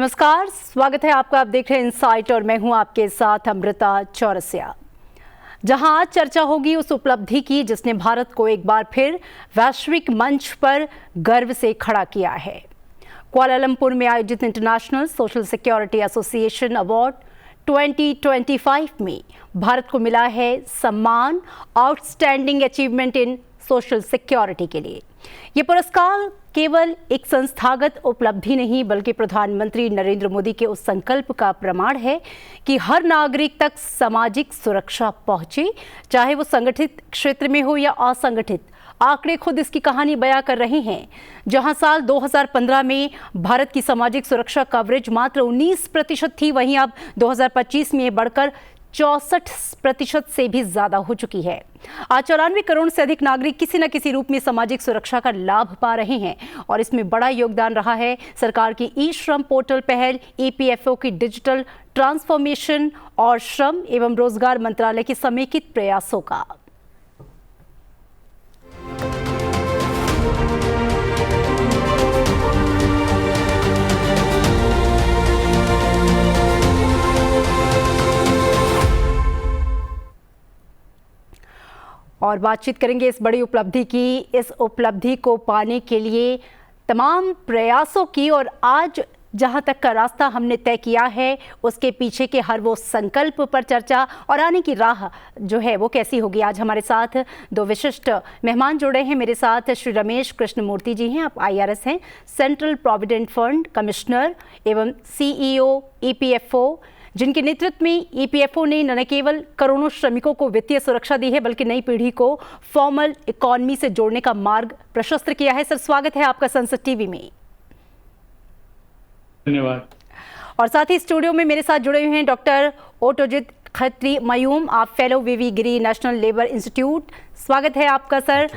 नमस्कार, स्वागत है आपका। आप देख रहे हैं इनसाइट और मैं हूं आपके साथ अमृता चौरसिया। जहां आज चर्चा होगी उस उपलब्धि की जिसने भारत को एक बार फिर वैश्विक मंच पर गर्व से खड़ा किया है। कुआलालंपुर में आयोजित international social security association award 2025 में भारत को मिला है सम्मान outstanding achievement in social security के लिए। ये पुरस्कार केवल एक संस्थागत उपलब्धि नहीं बल्कि प्रधानमंत्री नरेंद्र मोदी के उस संकल्प का प्रमाण है कि हर नागरिक तक सामाजिक सुरक्षा पहुंचे, चाहे वो संगठित क्षेत्र में हो या असंगठित। आंकड़े खुद इसकी कहानी बयां कर रहे हैं। जहां साल 2015 में भारत की सामाजिक सुरक्षा कवरेज मात्र 19% थी, वहीं अब 2025 में बढ़कर 64% से भी ज्यादा हो चुकी है। आज 94 करोड़ से अधिक नागरिक किसी न किसी रूप में सामाजिक सुरक्षा का लाभ पा रहे हैं और इसमें बड़ा योगदान रहा है सरकार की ई श्रम पोर्टल पहल, ईपीएफओ की डिजिटल ट्रांसफॉर्मेशन और श्रम एवं रोजगार मंत्रालय के समेकित प्रयासों का। और बातचीत करेंगे इस बड़ी उपलब्धि की, इस उपलब्धि को पाने के लिए तमाम प्रयासों की और आज जहां तक का रास्ता हमने तय किया है उसके पीछे के हर वो संकल्प पर चर्चा और आने की राह जो है वो कैसी होगी। आज हमारे साथ दो विशिष्ट मेहमान जुड़े हैं। मेरे साथ श्री रमेश कृष्णमूर्ति जी हैं, आप आईआरएस हैं, सेंट्रल प्रोविडेंट फंड कमिश्नर एवं सीईओ ईपीएफओ, जिनके नेतृत्व में ईपीएफओ ने न केवल करोड़ों श्रमिकों को वित्तीय सुरक्षा दी है बल्कि नई पीढ़ी को फॉर्मल इकोनॉमी से जोड़ने का मार्ग प्रशस्त किया है। सर, स्वागत है आपका संसद टीवी में। धन्यवाद। और साथ ही स्टूडियो में मेरे साथ जुड़े हुए हैं डॉक्टर ओटोजित खत्री मयूम, आप फेलो वीवी गिरी नेशनल लेबर इंस्टीट्यूट। स्वागत है आपका सर।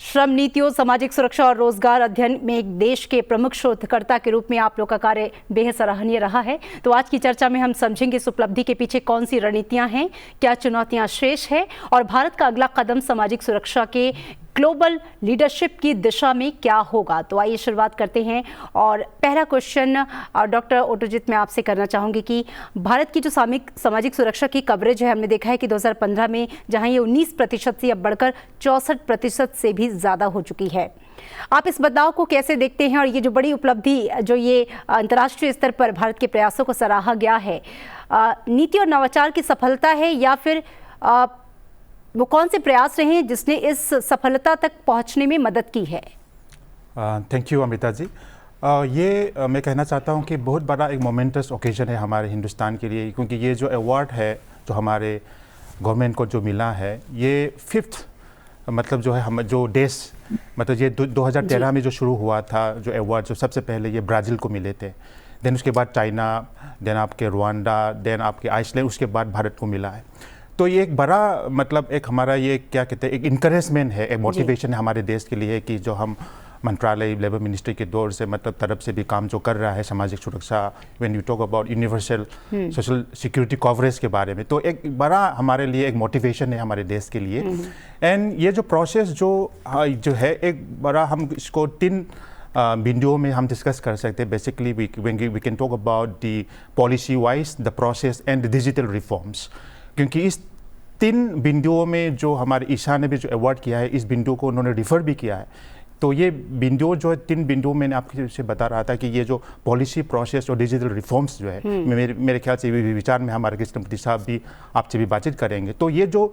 श्रम नीतियों, सामाजिक सुरक्षा और रोजगार अध्ययन में एक देश के प्रमुख शोधकर्ता के रूप में आप लोग का कार्य बेहद सराहनीय रहा है। तो आज की चर्चा में हम समझेंगे इस उपलब्धि के पीछे कौन सी रणनीतियां हैं, क्या चुनौतियां शेष है और भारत का अगला कदम सामाजिक सुरक्षा के ग्लोबल लीडरशिप की दिशा में क्या होगा। तो आइए शुरुआत करते हैं और पहला क्वेश्चन डॉक्टर ओटोजित मैं आपसे करना चाहूँगी कि भारत की जो सामाजिक सुरक्षा की कवरेज है, हमने देखा है कि 2015 में जहां ये 19% थी अब बढ़कर 64% से भी ज़्यादा हो चुकी है। आप इस बदलाव को कैसे देखते हैं और ये जो बड़ी उपलब्धि जो ये अंतर्राष्ट्रीय स्तर पर भारत के प्रयासों को सराहा गया है, नीति और नवाचार की सफलता है या फिर वो कौन से प्रयास रहे हैं जिसने इस सफलता तक पहुंचने में मदद की है? Thank you Amrita ji. मैं कहना चाहता हूं कि बहुत बड़ा एक मोमेंटस ओकेजन है हमारे हिंदुस्तान के लिए, क्योंकि ये जो अवार्ड है जो हमारे गवर्नमेंट को जो मिला है, ये 5th मतलब जो है हम जो देश मतलब ये 2013 में जो शुरू हुआ था जो अवार्ड, जो सबसे पहले ये ब्राज़ील को मिले थे, देन उसके बाद चाइना, देन आपके रुवांडा, देन आपके आइसलैंड, उसके बाद भारत को मिला है। तो ये एक बड़ा मतलब एक हमारा ये क्या कहते हैं एक इनकरेजमेंट है, एक मोटिवेशन है हमारे देश के लिए कि जो हम मंत्रालय लेबर मिनिस्ट्री के दौर से मतलब तरफ से भी काम जो कर रहा है सामाजिक सुरक्षा, when you talk about universal social security coverage के बारे में, तो एक बड़ा हमारे लिए एक मोटिवेशन है हमारे देश के लिए। एंड ये जो प्रोसेस जो है एक बड़ा, हम इसको 3 बिंदुओं में हम डिस्कस कर सकते हैं। Basically we can talk about the policy wise, the process and the digital reforms, क्योंकि इस 3 बिंदुओं में जो हमारे ईशा ने भी जो अवार्ड किया है, इस बिंदु को उन्होंने रिफ़र भी किया है। तो ये बिंदु जो है 3 बिंदु मैंने आपसे बता रहा था कि ये जो पॉलिसी प्रोसेस और डिजिटल रिफॉर्म्स जो है, मेरे ख्याल से विचार में हमारे कृष्णमूर्ति साहब भी आपसे भी बातचीत करेंगे। तो ये जो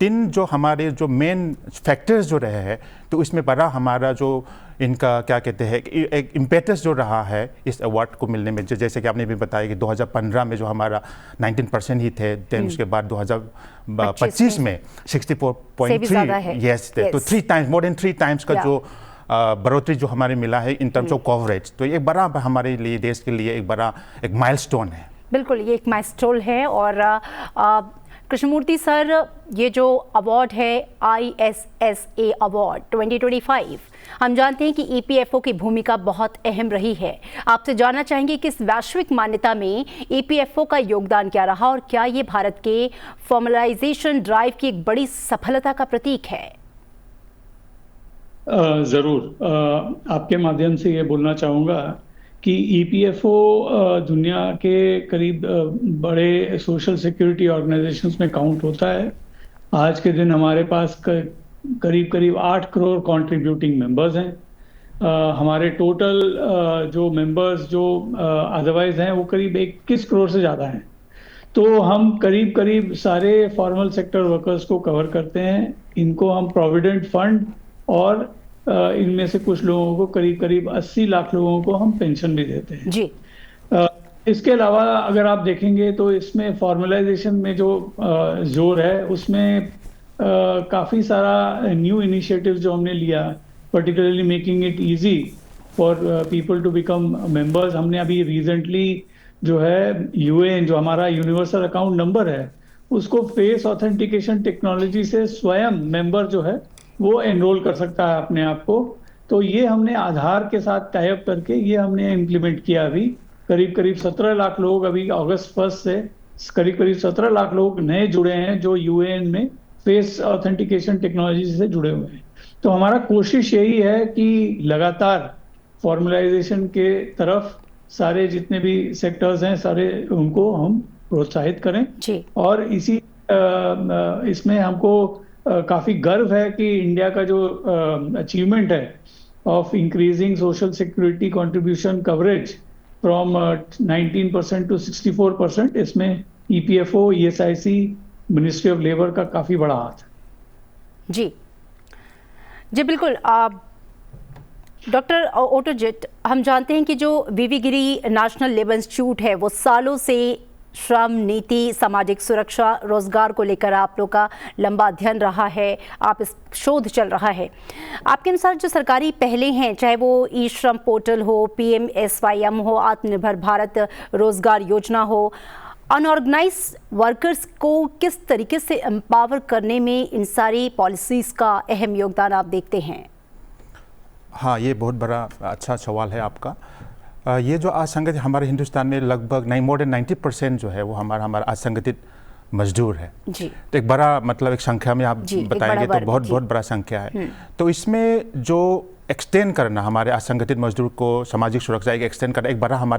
3 जो हमारे जो मेन फैक्टर्स जो रहे हैं, तो इसमें बड़ा हमारा जो इनका क्या कहते हैं एक इम्पेटस जो रहा है इस अवार्ड को मिलने में, जैसे कि आपने भी बताया कि 2015 में जो हमारा 19% ही थे, देन उसके बाद 2025 में 64.3 यस थे। तो 3 टाइम्स, मोर देन 3 टाइम्स का जो बढ़ोतरी जो हमारे मिला है इन टर्म्स ऑफ कवरेज। तो ये बड़ा हमारे लिए, देश के लिए एक बड़ा एक माइलस्टोन है। बिल्कुल, ये एक माइलस्टोन है। और कृष्णमूर्ति सर, ये जो अवार्ड है ISSA अवार्ड 2025, हम जानते हैं कि ईपीएफओ की भूमिका बहुत अहम रही है। आपसे जानना चाहेंगे कि इस वैश्विक मान्यता में ईपीएफओ का योगदान क्या रहा और क्या ये भारत के फॉर्मलाइजेशन ड्राइव की एक बड़ी सफलता का प्रतीक है? जरूर, आपके माध्यम से ये बोलना चाहूँगा कि ईपीएफओ दुनिया के करीब बड़े सोशल सिक्योरिटी ऑर्गेनाइजेशंस में काउंट होता है। आज के दिन हमारे पास करीब करीब 8 करोड़ कंट्रीब्यूटिंग मेंबर्स हैं। हमारे टोटल जो मेंबर्स जो अदरवाइज हैं वो करीब 21 करोड़ से ज़्यादा हैं। तो हम करीब करीब सारे फॉर्मल सेक्टर वर्कर्स को कवर करते हैं। इनको हम प्रोविडेंट फंड और इनमें से कुछ लोगों को करीब करीब 80 लाख लोगों को हम पेंशन भी देते हैं जी। इसके अलावा अगर आप देखेंगे तो इसमें फॉर्मलाइजेशन में जो जोर है उसमें काफ़ी सारा न्यू इनिशिएटिव जो हमने लिया, particularly making it easy for people to become members. हमने अभी रिसेंटली जो है यूएएन, जो हमारा यूनिवर्सल अकाउंट नंबर है, उसको फेस ऑथेंटिकेशन टेक्नोलॉजी से स्वयं मेंबर जो है वो एनरोल कर सकता है अपने आप को। तो ये हमने आधार के साथ टाई अप करके ये हमने इम्प्लीमेंट किया। अभी करीब करीब 17 लाख लोग अभी अगस्त 1 से करीब करीब 17 लाख लोग नए जुड़े हैं जो यूएएन में फेस ऑथेंटिकेशन टेक्नोलॉजी से जुड़े हुए हैं। तो हमारा कोशिश यही है कि लगातार फॉर्मलाइजेशन के तरफ सारे जितने भी सेक्टर्स हैं सारे उनको हम प्रोत्साहित करें जी। और इसी इसमें हमको काफ़ी गर्व है कि इंडिया का जो अचीवमेंट है of increasing social security contribution coverage from 19% to 64%, इसमें EPFO, ESIC, ministry of labour का काफ़ी बड़ा हाथ है। जी जी बिल्कुल। डॉक्टर ओटोजिट, हम जानते हैं कि जो वीवी गिरी नेशनल लेबर इंस्टीट्यूट है वो सालों से श्रम नीति, सामाजिक सुरक्षा, रोजगार को लेकर आप लोग का लंबा अध्ययन रहा है, आप इस शोध चल रहा है। आपके अनुसार जो सरकारी पहले हैं, चाहे वो ई श्रम पोर्टल हो, PMSYM हो, आत्मनिर्भर भारत रोजगार योजना हो, अनऑर्गेनाइज वर्कर्स को किस तरीके से एम्पावर करने में इन सारी पॉलिसीज़ का अहम योगदान आप देखते हैं? हाँ, ये बहुत बड़ा अच्छा सवाल है आपका। ये जो असंगठित हमारे हिंदुस्तान में लगभग मोर देन 90% जो है वो हमारा असंगठित मजदूर है जी। तो एक बड़ा मतलब एक संख्या में आप बताएंगे तो बहुत बड़ा संख्या है। तो इसमें जो एक्सटेंड करना हमारे असंगठित मजदूर को सामाजिक सुरक्षा एक्सटेंड करना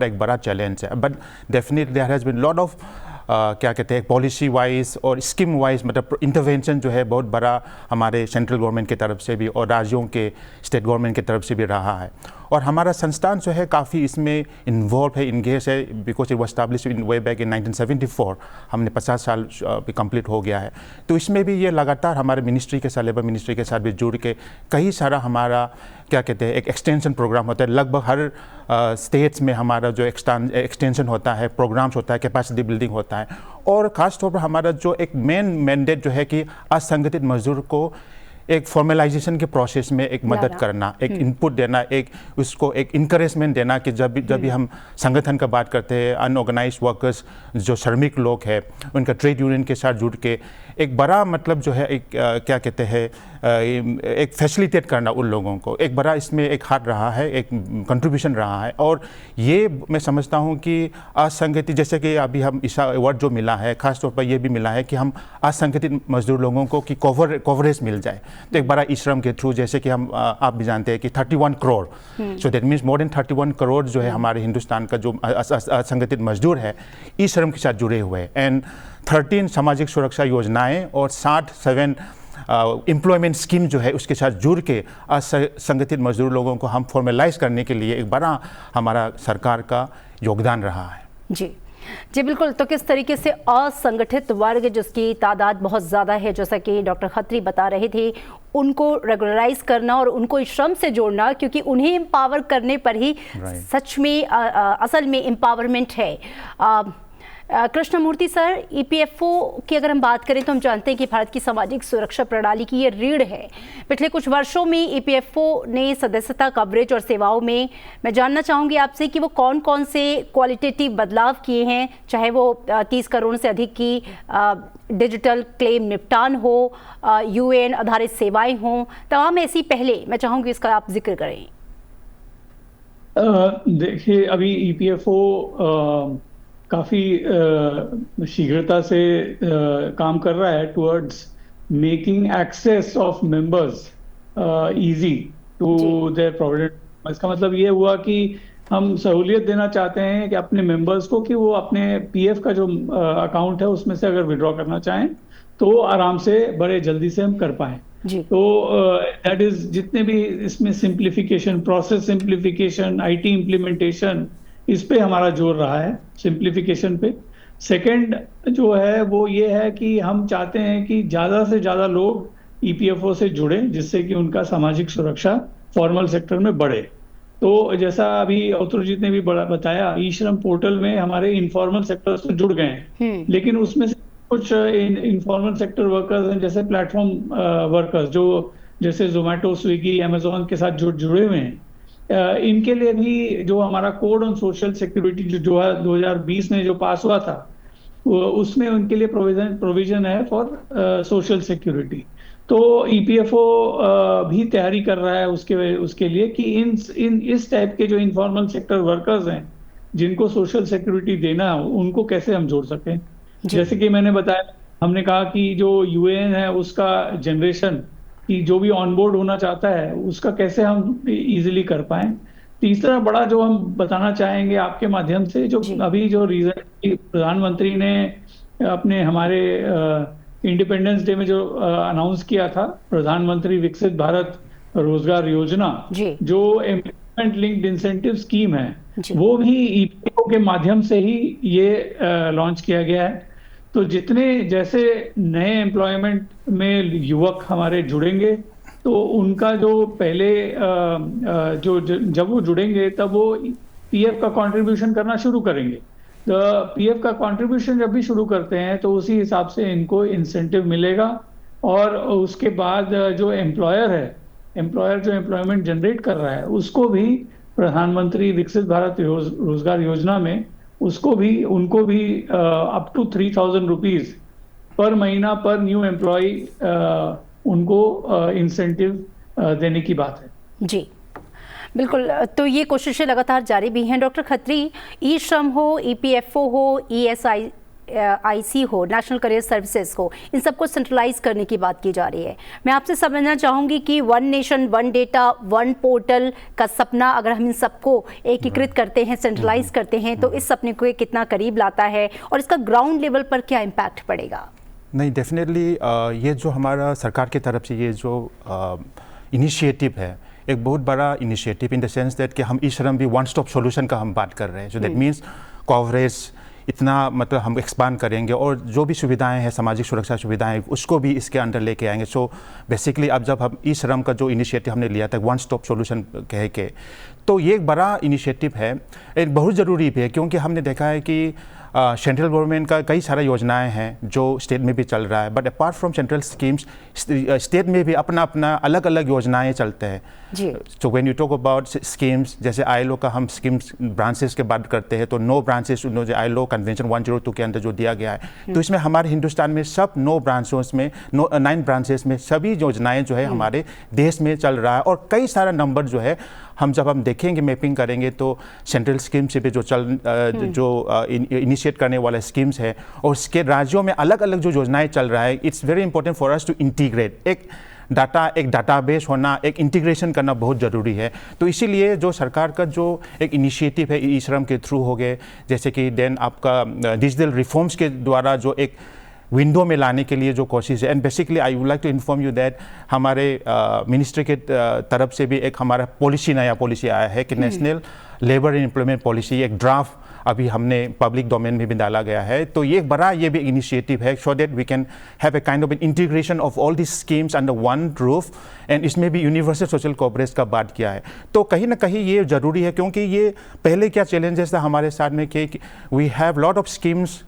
एक बड़ा चैलेंज है। But definitely there has been lot of क्या कहते हैं पॉलिसी वाइज और स्कीम वाइज मतलब इंटरवेंशन जो है बहुत बड़ा हमारे सेंट्रल गवर्नमेंट की तरफ से भी और राज्यों के स्टेट गवर्नमेंट की तरफ से भी रहा है। और हमारा संस्थान जो है काफ़ी इसमें इन्वॉल्व है, इंगेज है, because it was established in way back in 1974। हमने 50 साल भी कंप्लीट हो गया है। तो इसमें भी ये लगातार हमारे मिनिस्ट्री के साथ, लेबर मिनिस्ट्री के साथ भी जुड़ के कई सारा हमारा क्या कहते हैं एक एक्सटेंशन प्रोग्राम होता है। लगभग हर स्टेट्स में हमारा जो एक्सटेंशन होता है, प्रोग्राम्स होता है, कैपेसिटी बिल्डिंग होता है। और ख़ास तौर पर हमारा जो एक मेन मैंडेट जो है कि असंगठित मजदूर को एक फॉर्मलाइजेशन के प्रोसेस में एक मदद करना, एक इनपुट देना, एक उसको एक इंकरेजमेंट देना कि जब भी हम संगठन का बात करते हैं, अनऑर्गेनाइज वर्कर्स जो श्रमिक लोग हैं उनका ट्रेड यूनियन के साथ जुड़ के एक बड़ा मतलब जो है एक क्या कहते हैं एक फैसिलिटेट करना उन लोगों को एक बड़ा इसमें एक हाथ रहा है, एक कंट्रीब्यूशन रहा है। और ये मैं समझता हूँ कि असंगठित जैसे कि अभी हम इस अवार्ड जो मिला है खास तौर पर ये भी मिला है कि हम असंगठित मजदूर लोगों को कि कवरेज मिल जाए। तो एक बड़ा ई श्रम के थ्रू जैसे कि हम आप भी जानते हैं कि 31 crore so that means more than 31 crore जो है हमारे हिंदुस्तान का जो असंगठित मजदूर है ई श्रम के साथ जुड़े हुए हैं। एंड 13 सामाजिक सुरक्षा योजनाएं और 67 एम्प्लॉयमेंट स्कीम जो है उसके साथ जुड़ के असंगठित मजदूर लोगों को हम फॉर्मलाइज करने के लिए एक बड़ा हमारा सरकार का योगदान रहा है। जी जी बिल्कुल। तो किस तरीके से असंगठित वर्ग जिसकी तादाद बहुत ज़्यादा है, जैसा कि डॉक्टर खत्री बता रहे थे, उनको रेगुलराइज करना और उनको श्रम से जोड़ना, क्योंकि उन्हें एम्पावर करने पर ही सच में असल में एम्पावरमेंट है। कृष्णमूर्ति सर, ईपीएफओ की अगर हम बात करें तो हम जानते हैं कि भारत की सामाजिक सुरक्षा प्रणाली की ये रीढ़ है। पिछले कुछ वर्षों में ईपीएफओ ने सदस्यता कवरेज और सेवाओं में, मैं जानना चाहूँगी आपसे कि वो कौन कौन से क्वालिटेटिव बदलाव किए हैं, चाहे वो 30 करोड़ से अधिक की डिजिटल क्लेम निपटान हो, यूएन आधारित सेवाएं हों, तमाम ऐसी पहले मैं चाहूँगी इसका आप जिक्र करें। देखिए अभी ईपीएफओ काफ़ी शीघ्रता से काम कर रहा है towards making access of members easy to their provident. इसका मतलब ये हुआ कि हम सहूलियत देना चाहते हैं कि अपने मेंबर्स को कि वो अपने पीएफ का जो अकाउंट है उसमें से अगर विड्रॉ करना चाहें तो आराम से बड़े जल्दी से हम कर पाएं। जी। तो दैट इज जितने भी इसमें simplification, process simplification, IT implementation, इस पे हमारा जोर रहा है, सिंप्लीफिकेशन पे। सेकंड जो है वो ये है कि हम चाहते हैं कि ज़्यादा से ज़्यादा लोग ईपीएफओ से जुड़े, जिससे कि उनका सामाजिक सुरक्षा फॉर्मल सेक्टर में बढ़े। तो जैसा अभी अवतुरजीत ने भी बताया, ई श्रम पोर्टल में हमारे इनफॉर्मल सेक्टर से जुड़ गए हैं, लेकिन उसमें से कुछ इनफॉर्मल सेक्टर वर्कर्स हैं, जैसे प्लेटफॉर्म वर्कर्स जो जैसे जोमेटो, स्विगी, अमेजोन के साथ जुड़े हुए हैं। इनके लिए भी जो हमारा कोड ऑन सोशल सिक्योरिटी जो है 2020 में जो पास हुआ था, उसमें उनके लिए प्रोविजन है फॉर सोशल सिक्योरिटी। तो ईपीएफओ भी तैयारी कर रहा है उसके लिए कि इस टाइप के जो इनफॉर्मल सेक्टर वर्कर्स हैं जिनको सोशल सिक्योरिटी देना है, उनको कैसे हम जोड़ सकें। जैसे कि मैंने बताया, हमने कहा कि जो यूएएन है उसका जनरेशन की जो भी ऑनबोर्ड होना चाहता है उसका कैसे हम इजीली कर पाएं। तीसरा बड़ा जो हम बताना चाहेंगे आपके माध्यम से, जो अभी जो रीजन प्रधानमंत्री ने अपने हमारे इंडिपेंडेंस डे में जो अनाउंस किया था, प्रधानमंत्री विकसित भारत रोजगार योजना, जो एम्प्लॉयमेंट लिंक्ड इंसेंटिव स्कीम है, वो भी ईपीएफओ के माध्यम से ही ये लॉन्च किया गया है। तो जितने जैसे नए एम्प्लॉयमेंट में युवक हमारे जुड़ेंगे तो उनका जो पहले जब वो जुड़ेंगे तब वो पीएफ का कंट्रीब्यूशन करना शुरू करेंगे। तो पीएफ का कंट्रीब्यूशन जब भी शुरू करते हैं तो उसी हिसाब से इनको इंसेंटिव मिलेगा, और उसके बाद जो एम्प्लॉयर जो एम्प्लॉयमेंट जनरेट कर रहा है उसको भी प्रधानमंत्री विकसित भारत रोजगार योजना में उनको भी अप टू 3,000 रुपीज पर महीना पर न्यू एम्प्लॉय उनको इंसेंटिव देने की बात है। जी बिल्कुल, तो ये कोशिशें लगातार जारी भी हैं। डॉक्टर खत्री, ई श्रम हो, ईपीएफओ हो, ईएसआईसी हो, नेशनल करियर सर्विसेज हो, इन सबको सेंट्रलाइज करने की बात की जा रही है। मैं आपसे समझना चाहूँगी कि one nation one data one portal का सपना अगर हम इन सबको एकीकृत करते हैं, सेंट्रलाइज करते हैं, तो इस सपने को कितना करीब लाता है और इसका ग्राउंड लेवल पर क्या इम्पैक्ट पड़ेगा? नहीं, डेफिनेटली ये जो हमारा सरकार की तरफ से ये जो इनिशिएटिव है, एक बहुत बड़ा initiative in the sense that कि हम ई श्रम भी वन स्टॉप सॉल्यूशन का हम बात कर रहे हैं। सो दैट मीन्स कवरेज इतना मतलब हम एक्सपांड करेंगे और जो भी सुविधाएं हैं, सामाजिक सुरक्षा सुविधाएं, उसको भी इसके अंदर लेके आएंगे। सो बेसिकली अब जब हम ई श्रम का जो इनिशिएटिव हमने लिया था वन स्टॉप सॉल्यूशन कह के, तो ये एक बड़ा इनिशिएटिव है, एक बहुत ज़रूरी भी है, क्योंकि हमने देखा है कि सेंट्रल गवर्नमेंट का कई सारा योजनाएं हैं जो स्टेट में भी चल रहा है, but apart from central schemes state में भी अपना अपना अलग अलग योजनाएं चलते हैं। So when you talk about schemes, जैसे आईएलओ का हम स्कीम्स ब्रांचेस के बात करते हैं, तो 9 ब्रांचेस आईएलओ कन्वेंशन 102 के अंदर जो दिया गया है, तो इसमें हमारे हिंदुस्तान में सब 9 ब्रांचेस में सभी योजनाएं जो है हमारे देश में चल रहा है। और कई सारा नंबर जो है जब हम देखेंगे, मैपिंग करेंगे, तो सेंट्रल स्कीम से भी जो इनिशिएट करने वाला स्कीम्स है और उसके राज्यों में अलग अलग जो योजनाएं चल रहा है, it's very important for us to integrate. एक डाटाबेस होना, एक इंटीग्रेशन करना बहुत ज़रूरी है। तो इसीलिए जो सरकार का जो एक इनिशिएटिव है ई श्रम के थ्रू हो गए, जैसे कि देन आपका डिजिटल रिफॉर्म्स के द्वारा जो एक विंडो में लाने के लिए जो कोशिश है, and basically I would like to inform you that हमारे मिनिस्ट्री के तरफ से भी एक हमारा नया पॉलिसी आया है कि national labour and employment policy, एक ड्राफ्ट अभी हमने पब्लिक डोमेन में भी डाला गया है। तो ये भी इनिशिएटिव है, so that we can have a kind of an integration of all this schemes under one roof, and इसमें भी यूनिवर्सल सोशल कवरेज का बात किया है। तो कहीं ना कहीं ये ज़रूरी है, क्योंकि ये पहले क्या चैलेंजेस था हमारे साथ में कि we have lot of schemes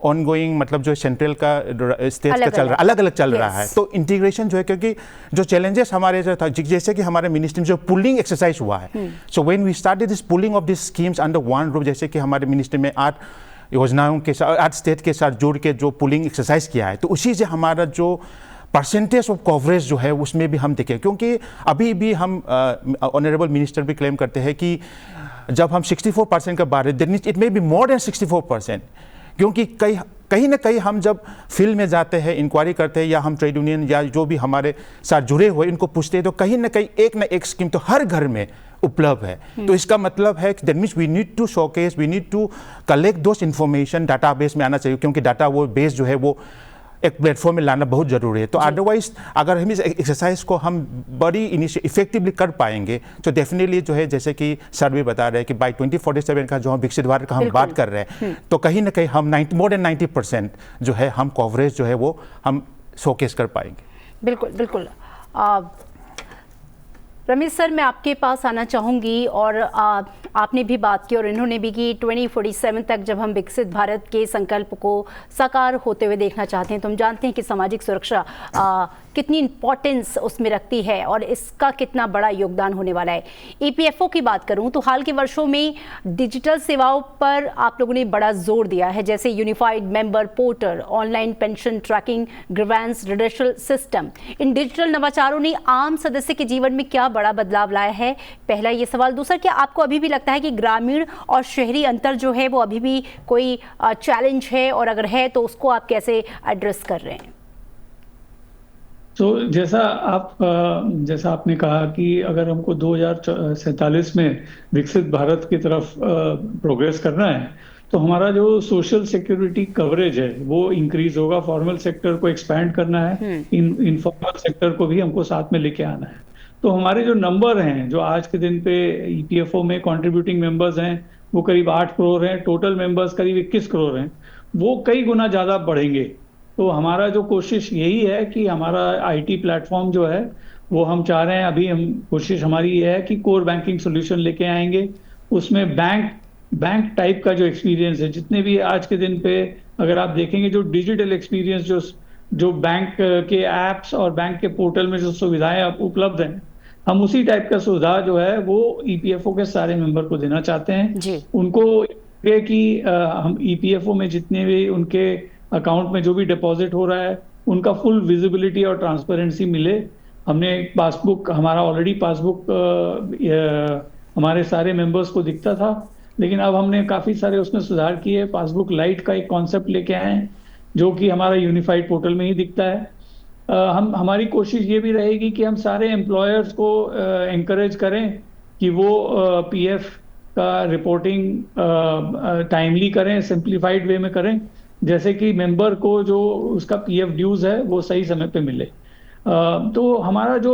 ongoing, मतलब जो सेंट्रल का स्टेट का चल रहा है, अलग अलग चल रहा है। तो इंटीग्रेशन जो है, क्योंकि जो चैलेंजेस हमारे जो था, जैसे कि हमारे मिनिस्ट्री में जो पुलिंग एक्सरसाइज हुआ है, so when we started this pooling of this schemes under one roof, जैसे कि हमारे मिनिस्ट्री में 8 योजनाओं के साथ 8 स्टेट के साथ जोड़ के जो पुलिंग एक्सरसाइज किया है, तो उसी से हमारा जो परसेंटेज ऑफ कवरेज जो है उसमें भी हम देखें, क्योंकि अभी भी हम ऑनरेबल मिनिस्टर भी क्लेम करते हैं कि जब हम 64% का बात है, then it may be more than 64%, क्योंकि कहीं ना कहीं हम जब फील्ड में जाते हैं, इंक्वायरी करते हैं, या हम ट्रेड यूनियन या जो भी हमारे साथ जुड़े हुए इनको पूछते हैं, तो कहीं ना एक स्कीम तो हर घर में उपलब्ध है। तो इसका मतलब है that means we need to showcase, we need to collect those information, database में आना चाहिए, क्योंकि डाटा वो बेस जो है वो एक प्लेटफॉर्म में लाना बहुत ज़रूरी है। तो अदरवाइज अगर हम इस एक्सरसाइज को हम बड़ी इफेक्टिवली कर पाएंगे तो डेफिनेटली जो है, जैसे कि सर्वे बता रहे हैं कि बाय 2047 का जो हम विकसित भारत का हम बात कर रहे हैं, तो कहीं ना कहीं हम मोर देन 90% जो है हम कवरेज जो है वो हम शोकेस कर पाएंगे। बिल्कुल बिल्कुल। रमेश सर, मैं आपके पास आना चाहूँगी, और आपने भी बात की और इन्होंने भी कि 2047 तक जब हम विकसित भारत के संकल्प को साकार होते हुए देखना चाहते हैं, तो हम जानते हैं कि सामाजिक सुरक्षा कितनी इम्पोर्टेंस उसमें रखती है और इसका कितना बड़ा योगदान होने वाला है। ईपीएफओ की बात करूं तो हाल के वर्षों में डिजिटल सेवाओं पर आप लोगों ने बड़ा जोर दिया है, जैसे unified member portal, online pension tracking, grievance redressal system. इन डिजिटल नवाचारों ने आम सदस्य के जीवन में क्या बड़ा बदलाव लाया है? पहला ये सवाल। दूसरा, क्या आपको अभी भी लगता है कि ग्रामीण और शहरी अंतर जो है वो अभी भी कोई चैलेंज है, और अगर है तो उसको आप कैसे एड्रेस कर रहे हैं? तो जैसा आपने कहा कि अगर हमको 2047 में विकसित भारत की तरफ प्रोग्रेस करना है, तो हमारा जो सोशल सिक्योरिटी कवरेज है वो इंक्रीज होगा। फॉर्मल सेक्टर को एक्सपैंड करना है, इनफॉर्मल सेक्टर को भी हमको साथ में लेके आना है। तो हमारे जो नंबर हैं, जो आज के दिन पे ईपीएफओ में कंट्रीब्यूटिंग मेंबर्स हैं, वो करीब 8 करोड़ हैं, टोटल मेंबर्स करीब 21 करोड़ हैं, वो कई गुना ज़्यादा बढ़ेंगे। तो हमारा जो कोशिश यही है कि हमारा आईटी प्लेटफॉर्म जो है वो हम चाह रहे हैं, अभी हम कोशिश हमारी ये है कि कोर बैंकिंग सोल्यूशन लेके आएंगे। उसमें बैंक टाइप का जो एक्सपीरियंस है, जितने भी आज के दिन पे अगर आप देखेंगे जो डिजिटल एक्सपीरियंस जो बैंक के ऐप्स और बैंक के पोर्टल में जो सुविधाएं उपलब्ध हैं, हम उसी टाइप का सुविधा जो है वो ईपीएफओ के सारे मेंबर को देना चाहते हैं। उनको कि हम ईपीएफओ में जितने भी उनके अकाउंट में जो भी डिपॉजिट हो रहा है उनका फुल विजिबिलिटी और ट्रांसपेरेंसी मिले। हमने पासबुक, हमारा ऑलरेडी पासबुक हमारे सारे मेंबर्स को दिखता था, लेकिन अब हमने काफ़ी सारे उसमें सुधार किए। पासबुक लाइट का एक कॉन्सेप्ट लेके आए हैं जो कि हमारा यूनिफाइड पोर्टल में ही दिखता है। हमारी कोशिश ये भी रहेगी कि हम सारे एम्प्लॉयर्स को एनकरेज करें कि वो पीएफ का रिपोर्टिंग टाइमली करें, सिंप्लीफाइड वे में करें, जैसे कि मेंबर को जो उसका पीएफ ड्यूज है वो सही समय पे मिले। तो हमारा जो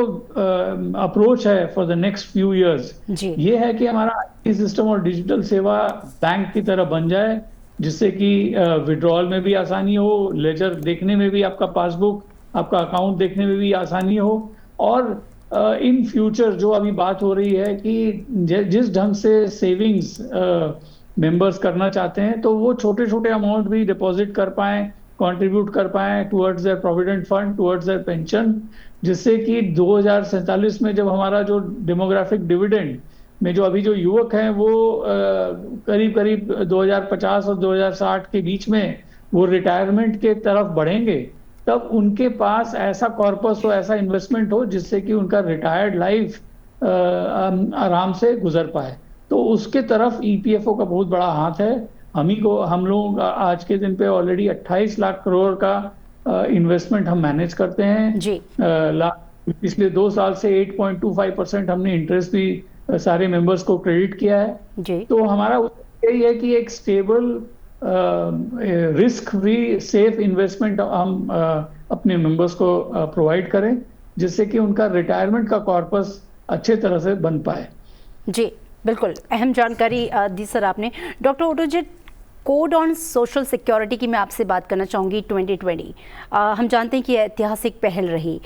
अप्रोच है for the next few years ये है कि हमारा आईटी सिस्टम और डिजिटल सेवा बैंक की तरह बन जाए, जिससे कि विड्रॉल में भी आसानी हो, लेजर देखने में भी, आपका पासबुक, आपका अकाउंट देखने में भी आसानी हो, और इन फ्यूचर जो अभी बात हो रही है कि जिस ढंग से सेविंग्स मेंबर्स करना चाहते हैं, तो वो छोटे छोटे अमाउंट भी डिपॉजिट कर पाएं, कंट्रीब्यूट कर पाएं towards their provident fund, towards their pension, जिससे कि 2047 में जब हमारा जो डेमोग्राफिक डिविडेंड में जो अभी जो युवक हैं वो करीब करीब 2050 और 2060 के बीच में वो रिटायरमेंट के तरफ बढ़ेंगे, तब उनके पास ऐसा कॉर्पस हो, ऐसा इन्वेस्टमेंट हो जिससे कि उनका रिटायर्ड लाइफ आराम से गुजर पाए। तो उसके तरफ ईपीएफओ का बहुत बड़ा हाथ है। हम लोग आज के दिन पे ऑलरेडी 28 लाख करोड़ का इन्वेस्टमेंट हम मैनेज करते हैं जी। पिछले 2 साल से 8.25% हमने इंटरेस्ट भी सारे मेंबर्स को क्रेडिट किया है जी। तो हमारा यही है कि एक stable risk free safe investment हम अपने मेंबर्स को प्रोवाइड करें, जिससे कि उनका रिटायरमेंट का कॉर्पस अच्छे तरह से बन पाए। जी बिल्कुल, अहम जानकारी दी सर आपने। डॉक्टर ओटोजिट, कोड ऑन सोशल सिक्योरिटी की मैं आपसे बात करना चाहूँगी। 2020 हम जानते हैं कि ऐतिहासिक पहल रही।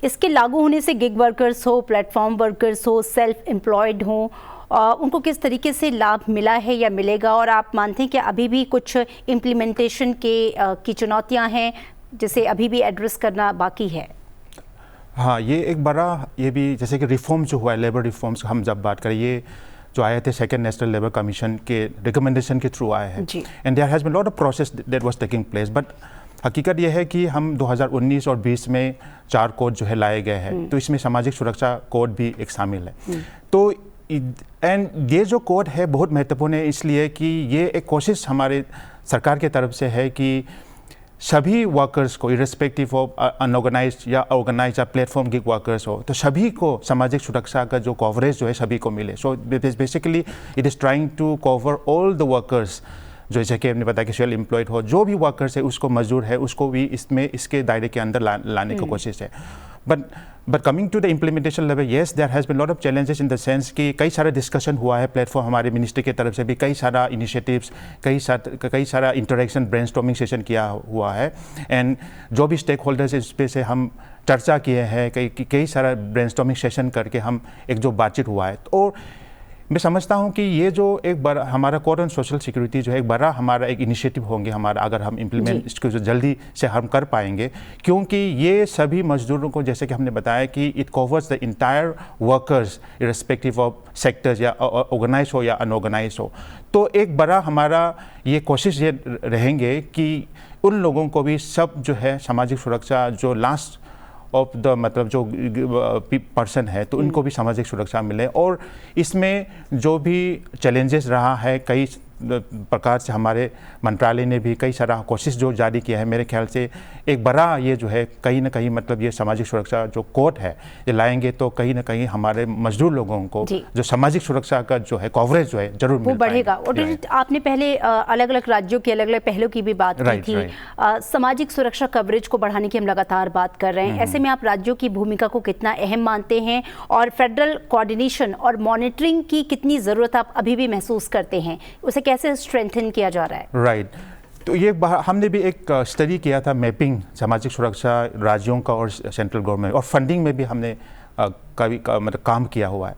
इसके लागू होने से गिग वर्कर्स हो, प्लेटफॉर्म वर्कर्स हो, सेल्फ एम्प्लॉयड हो, उनको किस तरीके से लाभ मिला है या मिलेगा, और आप मानते हैं कि अभी भी कुछ इम्प्लीमेंटेशन की चुनौतियाँ हैं जिसे अभी भी एड्रेस करना बाकी है? हाँ, ये एक बड़ा, ये भी जैसे कि रिफॉर्म जो हुआ है, लेबर रिफॉर्म्स हम जब बात करें, ये जो आए थे सेकंड नेशनल लेबर कमीशन के रिकमेंडेशन के थ्रू आए हैं, and there has been lot of process that was taking place. But हकीकत यह है कि हम 2019 और 20 में 4 कोड जो है लाए गए हैं, तो इसमें सामाजिक सुरक्षा कोड भी एक शामिल है। तो एंड ये जो कोड है बहुत महत्वपूर्ण है, इसलिए कि ये एक कोशिश हमारे सरकार की तरफ से है कि सभी वर्कर्स को इरेस्पेक्टिव ऑफ अनऑर्गेनाइज्ड या ऑर्गेनाइज्ड या प्लेटफॉर्म गिग वर्कर्स हो, तो सभी को सामाजिक सुरक्षा का जो कवरेज जो है सभी को मिले। So basically it is trying to cover all the workers, जो जैसे कि हमने बताया कि सेल्फ एम्प्लॉयड हो, जो भी वर्कर्स है उसको मजदूर है उसको भी इसमें इसके दायरे के अंदर लाने की कोशिश है। But coming to the implementation level, yes there has been lot of challenges in the sense कि कई सारा डिस्कशन हुआ है प्लेटफॉर्म, हमारे मिनिस्ट्री की तरफ से भी कई सारा इनिशिएटिव्स, कई सारा इंटरेक्शन ब्रेनस्टॉर्मिंग सेशन किया हुआ है। एंड जो भी स्टेक होल्डर्स इस पे से हम चर्चा किए हैं, कई सारा ब्रेनस्टॉर्मिंग सेशन करके हम एक जो बातचीत हुआ है। और मैं समझता हूँ कि ये जो एक बड़ा हमारा कोर ऑन सोशल सिक्योरिटी जो है एक बड़ा हमारा एक इनिशिएटिव होंगे हमारा, अगर हम इम्प्लीमेंट इसको जो जल्दी से हम कर पाएंगे, क्योंकि ये सभी मजदूरों को जैसे कि हमने बताया कि it covers the entire workers irrespective of sectors, या ऑर्गेनाइज हो या अनऑर्गेनाइज हो। तो एक बड़ा हमारा ये कोशिश ये रहेंगे कि उन लोगों को भी सब जो है सामाजिक सुरक्षा जो लास्ट ऑफ द मतलब जो पर्सन है तो उनको भी सामाजिक सुरक्षा मिले। और इसमें जो भी चैलेंजेस रहा है, कई प्रकार से हमारे मंत्रालय ने भी कई सारा कोशिश जो जारी किया है, मेरे ख्याल से एक बड़ा ये जो है कहीं ना कहीं मतलब ये सामाजिक सुरक्षा जो कोड है ये लाएंगे तो कहीं ना कहीं हमारे मजदूर लोगों को जो सामाजिक सुरक्षा का जो है कवरेज जो है जरूर वो बढ़ेगा। और आपने पहले अलग अलग राज्यों के अलग अलग पहलों की भी बात की थी, सामाजिक सुरक्षा कवरेज को बढ़ाने की हम लगातार बात कर रहे हैं। ऐसे में आप राज्यों की भूमिका को कितना अहम मानते हैं और फेडरल कोऑर्डिनेशन और मॉनिटरिंग की कितनी ज़रूरत आप अभी भी महसूस करते हैं, उसे कैसे स्ट्रेंथन किया जा रहा है? राइट, तो ये हमने भी एक स्टडी किया था मैपिंग सामाजिक सुरक्षा राज्यों का और सेंट्रल गवर्नमेंट, और फंडिंग में भी हमने मतलब काम किया हुआ है।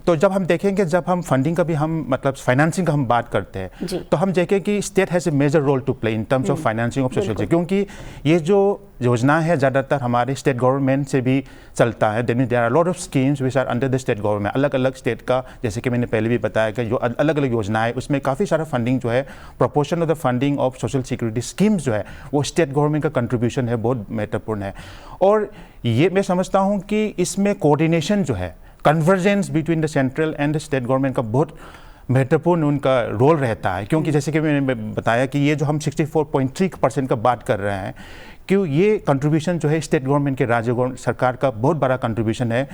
तो जब हम देखेंगे, जब हम फंडिंग का भी हम मतलब फाइनेंसिंग का हम बात करते हैं तो हम देखें कि state has a major role to play in terms of financing of social, क्योंकि ये जो योजना है ज़्यादातर हमारे स्टेट गवर्नमेंट से भी चलता है। There are lot of schemes which are under the state government, अलग अलग स्टेट का, जैसे कि मैंने पहले भी बताया कि जो अलग अलग योजनाएं उसमें काफ़ी सारा फंडिंग जो है, proportion of the funding of social security schemes जो है वो स्टेट गवर्नमेंट का कंट्रीब्यूशन है, बहुत महत्वपूर्ण है। और ये मैं समझता हूँ कि इसमें कोऑर्डिनेशन जो है, convergence between the central and the state government का बहुत महत्वपूर्ण उनका रोल रहता है। क्योंकि जैसे कि मैंने बताया कि ये जो हम 64.3% का बात कर रहे हैं, क्यों ये कंट्रीब्यूशन जो है स्टेट गवर्नमेंट के, राज्य सरकार का बहुत बड़ा कंट्रीब्यूशन है,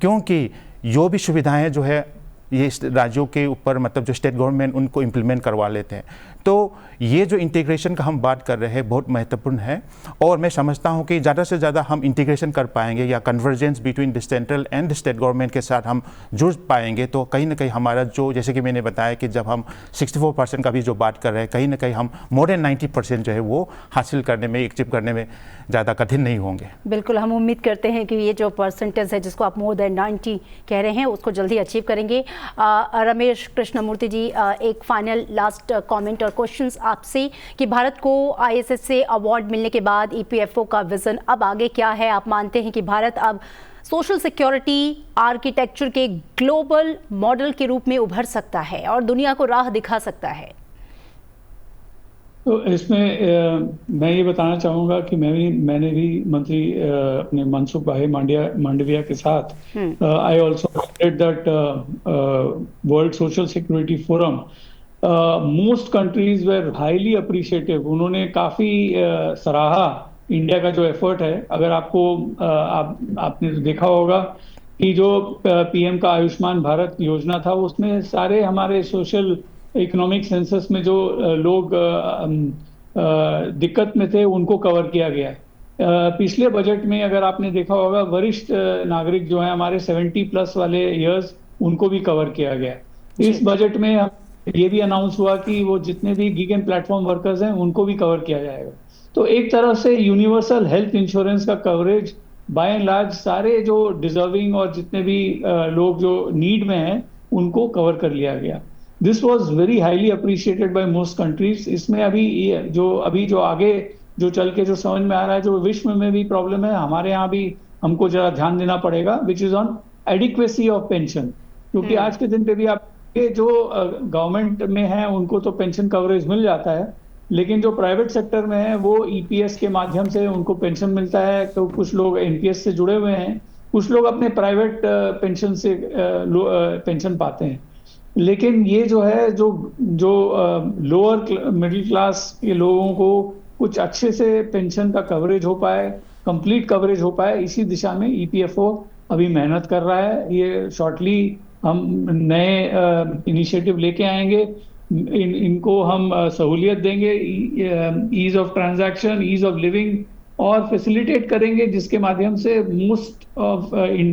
क्योंकि जो भी सुविधाएं जो है ये राज्यों के ऊपर मतलब जो स्टेट गवर्नमेंट उनको इम्प्लीमेंट करवा लेते हैं। तो ये जो इंटीग्रेशन का हम बात कर रहे हैं बहुत महत्वपूर्ण है। और मैं समझता हूँ कि ज़्यादा से ज़्यादा हम इंटीग्रेशन कर पाएंगे या convergence between the central and the state government के साथ हम जुड़ पाएंगे, तो कहीं ना कहीं हमारा जो, जैसे कि मैंने बताया कि जब हम 64% का भी जो बात कर रहे हैं, कहीं ना कहीं हम मोर देन 90% जो है वो हासिल करने में, अचीव करने में ज़्यादा कठिन नहीं होंगे। बिल्कुल, हम उम्मीद करते हैं कि ये जो परसेंटेज है जिसको आप मोर देन 90 कह रहे हैं उसको जल्दी अचीव करेंगे। रमेश कृष्णमूर्ति जी, एक फाइनल लास्ट कमेंट और क्वेश्चंस आपसे कि भारत को ISS से अवार्ड मिलने के बाद EPFO का विजन अब आगे क्या है? आप मानते हैं कि भारत अब सोशल सिक्योरिटी आर्किटेक्चर के ग्लोबल मॉडल के रूप में उभर सकता है और दुनिया को राह दिखा सकता है? तो इसमें मैं ये बताना चाहूँगा कि मैंने भी मंत्री अपने मनसुख भाई मांडविया के साथ I also attended that world social security forum. Most countries were highly appreciative. उन्होंने काफ़ी सराहा इंडिया का जो एफर्ट है। अगर आपको आपने देखा होगा कि जो PM का आयुष्मान भारत योजना था, उसमें सारे हमारे सोशल इकोनॉमिक सेंसस में जो लोग दिक्कत में थे उनको कवर किया गया। पिछले बजट में अगर आपने देखा होगा, वरिष्ठ नागरिक जो है हमारे 70+ वाले ईयर्स, उनको भी कवर किया गया। इस बजट में ये भी अनाउंस हुआ कि वो जितने भी गिग एंड प्लेटफॉर्म वर्कर्स हैं उनको भी कवर किया जाएगा। तो एक तरह से यूनिवर्सल हेल्थ इंश्योरेंस का कवरेज बाय एंड लार्ज सारे जो डिजर्विंग और जितने भी लोग जो नीड में हैं उनको कवर कर लिया गया। This was very highly appreciated by most countries. इसमें अभी जो आगे जो चल के जो समझ में आ रहा है, जो विश्व में भी प्रॉब्लम है, हमारे यहाँ भी हमको जरा ध्यान देना पड़ेगा, which is on adequacy of pension. क्योंकि आज के दिन पे भी आप जो गवर्नमेंट में है उनको तो पेंशन कवरेज मिल जाता है, लेकिन जो प्राइवेट सेक्टर में है वो EPS के माध्यम से उनको पेंशन मिलता है। तो कुछ लोग NPS से जुड़े हुए हैं, कुछ लोग अपने प्राइवेट पेंशन से पेंशन पाते हैं। लेकिन ये जो है जो लोअर मिडिल क्लास के लोगों को कुछ अच्छे से पेंशन का कवरेज हो पाए, कंप्लीट कवरेज हो पाए, इसी दिशा में ईपीएफओ अभी मेहनत कर रहा है। ये शॉर्टली हम नए इनिशिएटिव लेके आएंगे, इनको हम सहूलियत देंगे, ease of transaction, ease of living, और फैसिलिटेट करेंगे, जिसके माध्यम से मोस्ट ऑफ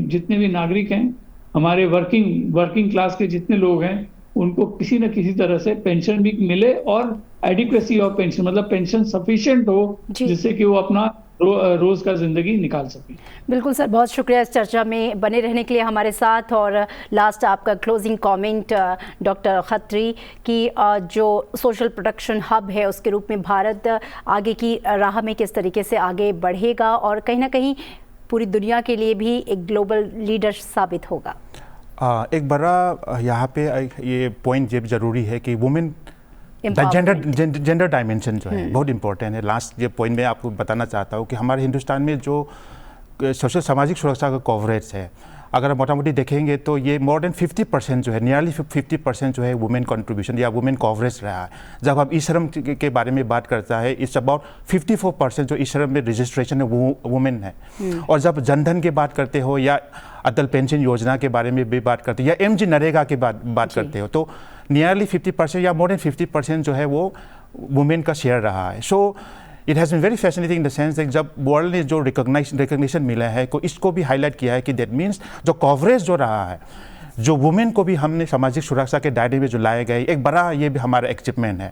जितने भी नागरिक हैं, हमारे वर्किंग क्लास के जितने लोग हैं, उनको किसी न किसी तरह से पेंशन भी मिले, और एडिक्वेसी ऑफ पेंशन, मतलब पेंशन सफिशिएंट हो जिससे कि वो अपना रोज का जिंदगी निकाल सके। बिल्कुल सर, बहुत शुक्रिया इस चर्चा में बने रहने के लिए हमारे साथ। और लास्ट आपका क्लोजिंग कमेंट डॉक्टर खत्री की जो सोशल प्रोटेक्शन हब है उसके रूप में भारत आगे की राह में किस तरीके से आगे बढ़ेगा और कहीं ना कहीं पूरी दुनिया के लिए भी एक ग्लोबल लीडर साबित होगा। एक बड़ा यहाँ पे ये पॉइंट ये ज़रूरी है कि वुमेन जेंडर डायमेंशन जो है बहुत इंपॉर्टेंट है। लास्ट ये पॉइंट में आपको बताना चाहता हूँ कि हमारे हिंदुस्तान में जो सोशल सामाजिक सुरक्षा का कवरेज है, अगर मोटा मोटी देखेंगे तो ये मोर देन 50% जो है, नियरली 50% जो है वुमेन कंट्रीब्यूशन या वुमेन कवरेज रहा है। जब हम ई श्रम के बारे में बात करता है, इट्स अबाउट 54% जो ई श्रम में रजिस्ट्रेशन है वो वुमेन है। और जब जनधन की बात करते हो या अटल पेंशन योजना के बारे में भी बात करते हो या एमजी नरेगा की बात करते हो, तो नियरली 50% या मोर देन 50% जो है वो वुमेन का शेयर रहा है। So it has been very fascinating in the sense that जब वर्ल्ड ने जो रिकॉग्निशन मिला है को इसको भी हाईलाइट किया है कि दैट मीन्स जो कवरेज जो रहा है, जो वुमेन को भी हमने सामाजिक सुरक्षा के दायरे में जो लाए गए, एक बड़ा ये भी हमारा अचीवमेंट है।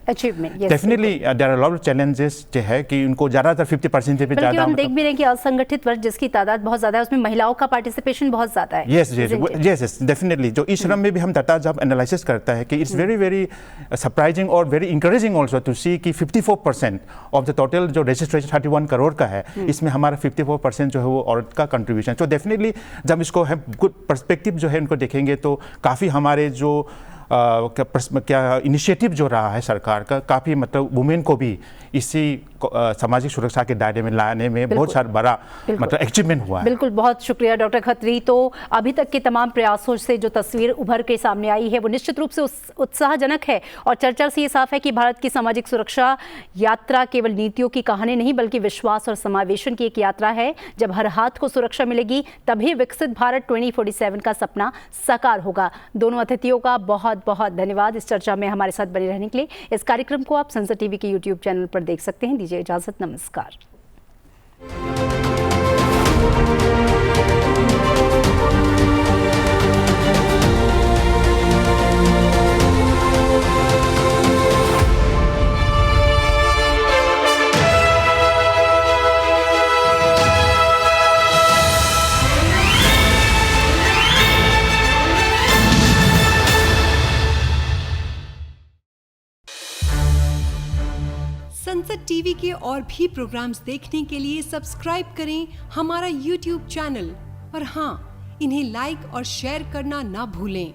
Definitely there are lot of challenges जो है कि उनको ज़्यादातर 50% से भी ज़्यादा हम देख भी रहे हैं कि असंगठित वर्ग जिसकी तादाद बहुत ज़्यादा है, उसमें महिलाओं का पार्टिसिपेशन बहुत ज़्यादा है। यस डेफिनेटली जो ई श्रम में भी हम डाटा जब एनालिसिस करता है कि इट्स वेरी वेरी सरप्राइजिंग और वेरी इंकरेजिंग ऑल्सो टू सी कि 54% ऑफ द टोटल जो रजिस्ट्रेशन 31 करोड़ का है, इसमें हमारा 54% जो है वो औरत का कंट्रीब्यूशन। तो डेफिनेटली जब इसको हम गुड पर्सपेक्टिव जो है उनको देखेंगे तो काफ़ी हमारे जो क्या इनिशिएटिव जो रहा है सरकार का, काफ़ी मतलब वुमेन को भी इसी सामाजिक सुरक्षा के दायरे में लाने में बहुत सारा बड़ा मतलब अचीवमेंट हुआ है। बिल्कुल, बहुत शुक्रिया डॉक्टर खत्री। तो अभी तक के तमाम प्रयासों से जो तस्वीर उभर के सामने आई है वो निश्चित रूप से उत्साहजनक है और चर्चा से ये साफ है कि भारत की सामाजिक सुरक्षा यात्रा केवल नीतियों की कहानी नहीं बल्कि विश्वास और समावेशन की एक यात्रा है। जब हर हाथ को सुरक्षा मिलेगी तभी विकसित भारत 2047 का सपना साकार होगा। दोनों अतिथियों का बहुत बहुत धन्यवाद इस चर्चा में हमारे साथ बने रहने के लिए। इस कार्यक्रम को आप संसद टीवी के यूट्यूब चैनल पर देख सकते हैं। दीजिए इजाजत, नमस्कार। संसद टीवी के और भी प्रोग्राम्स देखने के लिए सब्सक्राइब करें हमारा YouTube चैनल और हाँ, इन्हें लाइक और शेयर करना ना भूलें।